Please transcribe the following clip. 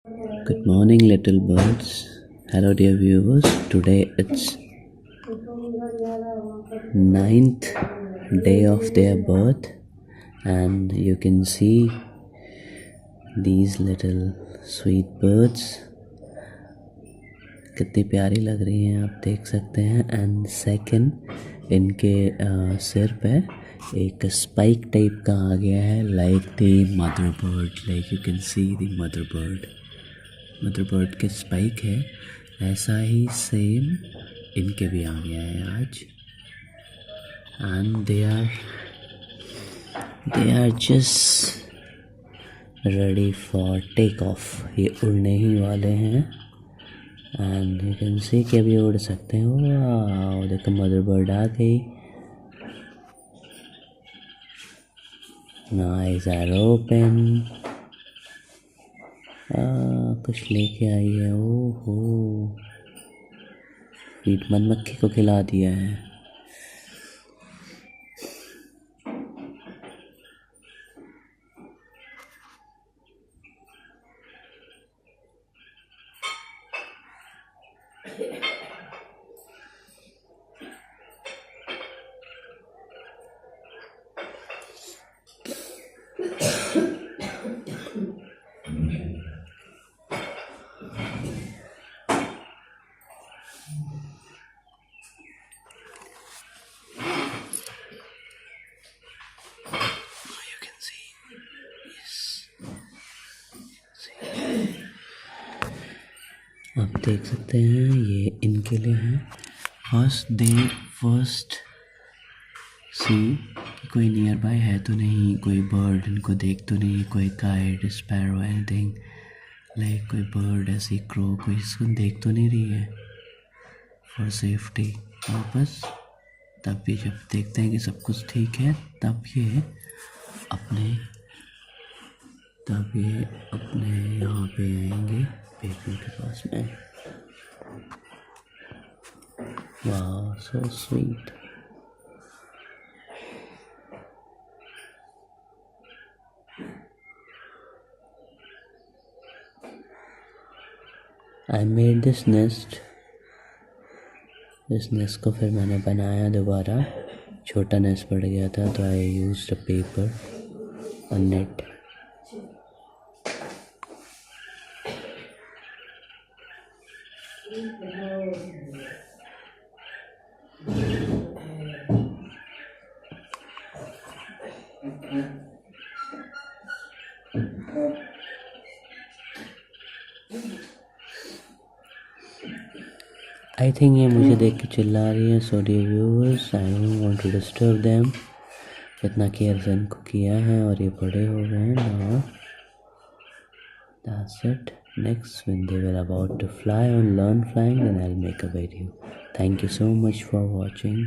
Good morning, little birds. Hello, dear viewers. Today it's ninth day of their birth, and you can see these little sweet birds. कितनी प्यारी लग रही हैं आप देख सकते हैं. एंड सेकंड इनके सिर पे एक स्पाइक टाइप का आ गया है, like the mother bird. Like you can see the mother bird के स्पाइक है, ऐसा ही सेम इनके भी आ गया है आज. And they are just ready for take off. ये उड़ने ही वाले हैं. एंड यू कैन सी कि अभी उड़ सकते हैं. वाह, देखो मदर बर्ड आ गई. Nice are open. कुछ लेके आई है. ओहो, कीट मधुमक्खी को खिला दिया है. आप देख सकते हैं ये इनके लिए है. फर्स्ट सी कि कोई नियर बाय है तो नहीं, कोई बर्ड इनको देख तो नहीं, कोई काइट, स्पैरो, एनीथिंग लाइक कोई बर्ड ऐसी क्रो कोई इसको देख तो नहीं रही है. For safety purpose. तब भी जब देखते हैं कि सब कुछ ठीक है तब ये अपने यहाँ पे आएंगे बेबी के पास में. वाह, so sweet. I made this nest. इस नेस्ट को फिर मैंने बनाया दोबारा. छोटा नेस्ट पड़ गया था तो I used a paper, a net. I think ये मुझे देख के चिल्ला रही है. So dear viewers, I don't want to disturb them. इतना केयर से इनको किया है और ये बड़े हो गए हैं. Now that's it. Next, when they were about to fly or learn flying, then I'll make a video. Thank you so much for watching.